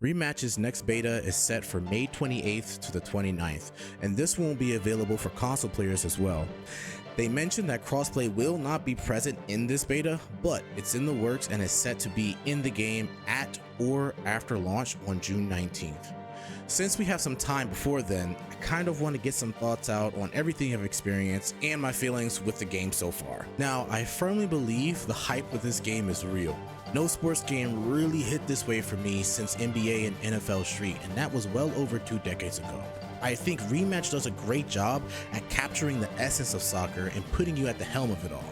Rematch's next beta is set for May 28th to the 29th, and this one will be available for console players as well. They mentioned that crossplay will not be present in this beta, but it's in the works and is set to be in the game at or after launch on June 19th. Since we have some time before then, I kind of want to get some thoughts out on everything I've experienced and my feelings with the game so far. Now, I firmly believe the hype with this game is real. No sports game really hit this way for me since NBA and NFL Street, and that was well over 2 decades ago. I think Rematch does a great job at capturing the essence of soccer and putting you at the helm of it all.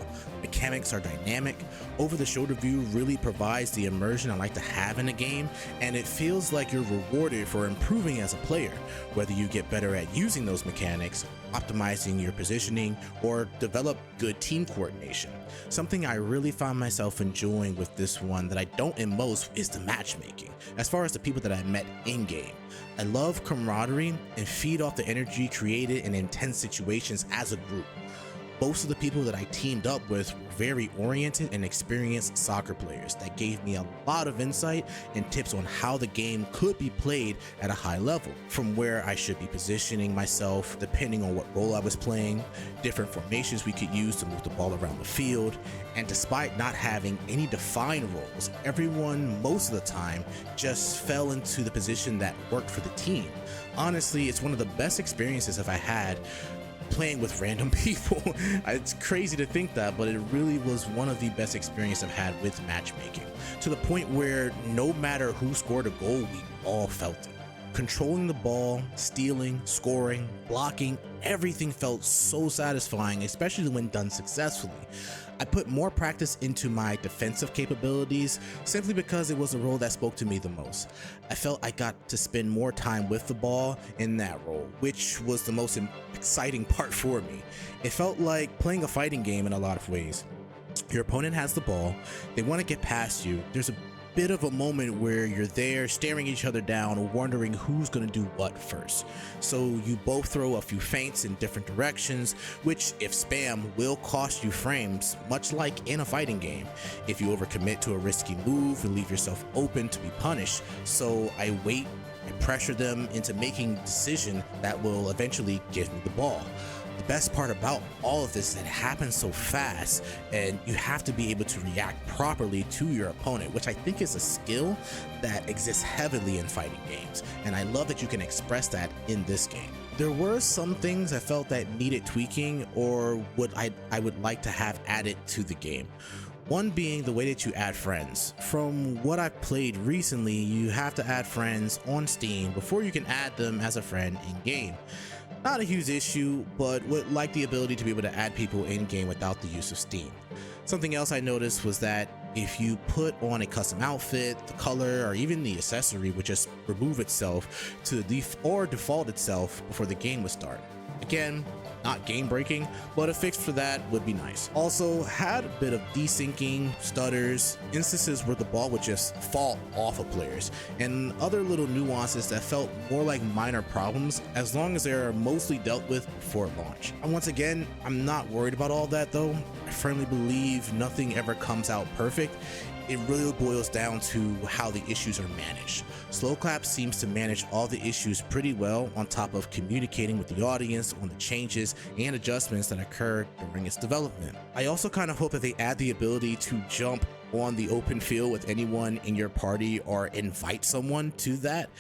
Mechanics are dynamic, over-the-shoulder view really provides the immersion I like to have in a game, and it feels like you're rewarded for improving as a player, whether you get better at using those mechanics, optimizing your positioning, or develop good team coordination. Something I really found myself enjoying with this one that I don't in most is the matchmaking, as far as the people that I met in-game. I love camaraderie and feed off the energy created in intense situations as a group. Most of the people that I teamed up with were very oriented and experienced soccer players that gave me a lot of insight and tips on how the game could be played at a high level, from where I should be positioning myself depending on what role I was playing, different formations we could use to move the ball around the field, and despite not having any defined roles, everyone most of the time just fell into the position that worked for the team. Honestly, it's one of the best experiences I've had playing with random people. It's crazy to think that, but it really was one of the best experiences I've had with matchmaking, to the point where no matter who scored a goal, we all felt it. Controlling the ball, stealing, scoring, blocking, everything felt so satisfying, especially when done successfully. I put more practice into my defensive capabilities simply because it was a role that spoke to me the most. I felt I got to spend more time with the ball in that role, which was the most exciting part for me. It felt like playing a fighting game in a lot of ways. Your opponent has the ball, they want to get past you, there's a bit of a moment where you're there staring each other down, wondering who's going to do what first. So you both throw a few feints in different directions, which if spam will cost you frames, much like in a fighting game, if you overcommit to a risky move and leave yourself open to be punished. So I wait and pressure them into making a decision that will eventually give me the ball. The best part about all of this is that it happens so fast, and you have to be able to react properly to your opponent, which I think is a skill that exists heavily in fighting games, and I love that you can express that in this game. There were some things I felt that needed tweaking or I would like to have added to the game. One being the way that you add friends. From what I've played recently, you have to add friends on Steam before you can add them as a friend in game. Not a huge issue, but would like the ability to be able to add people in game without the use of Steam. Something else I noticed was that if you put on a custom outfit, the color or even the accessory would just remove itself to default itself before the game would start. Again, not game breaking, but a fix for that would be nice. Also had a bit of desyncing, stutters, instances where the ball would just fall off of players, and other little nuances that felt more like minor problems as long as they're mostly dealt with before launch. And once again, I'm not worried about all that though. I firmly believe nothing ever comes out perfect. It really boils down to how the issues are managed. Slowclap seems to manage all the issues pretty well, on top of communicating with the audience on the changes and adjustments that occurred during its development. I also kind of hope that they add the ability to jump on the open field with anyone in your party or invite someone to that.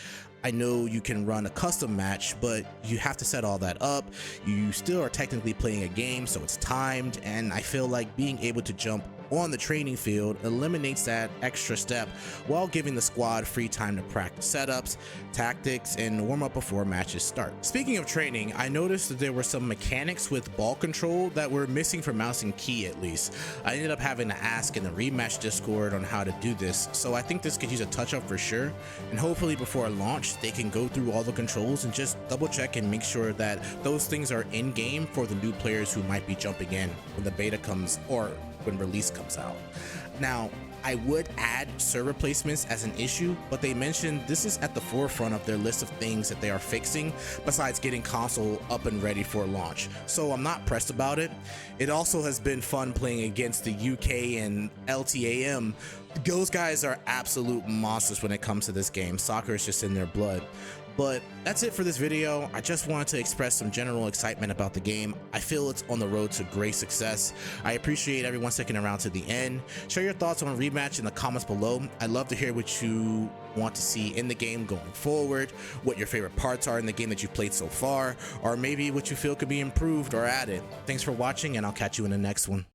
I know you can run a custom match, but you have to set all that up. You still are technically playing a game, so it's timed, and I feel like being able to jump on the training field eliminates that extra step while giving the squad free time to practice setups, tactics, and warm up before matches start. Speaking of training, I noticed that there were some mechanics with ball control that were missing from mouse and key at least. I ended up having to ask in the Rematch Discord on how to do this, so I think this could use a touch up for sure, and hopefully before launch they can go through all the controls and just double check and make sure that those things are in game for the new players who might be jumping in when the beta comes or when release comes out. Now, I would add server placements as an issue, but they mentioned this is at the forefront of their list of things that they are fixing besides getting console up and ready for launch, so I'm not pressed about it. It also has been fun playing against the UK and LTAM those guys are absolute monsters when it comes to this game. Soccer is just in their blood. But that's it for this video. I just wanted to express some general excitement about the game. I feel it's on the road to great success. I appreciate everyone sticking around to the end. Share your thoughts on Rematch in the comments below. I'd love to hear what you want to see in the game going forward, what your favorite parts are in the game that you've played so far, or maybe what you feel could be improved or added. Thanks for watching, and I'll catch you in the next one.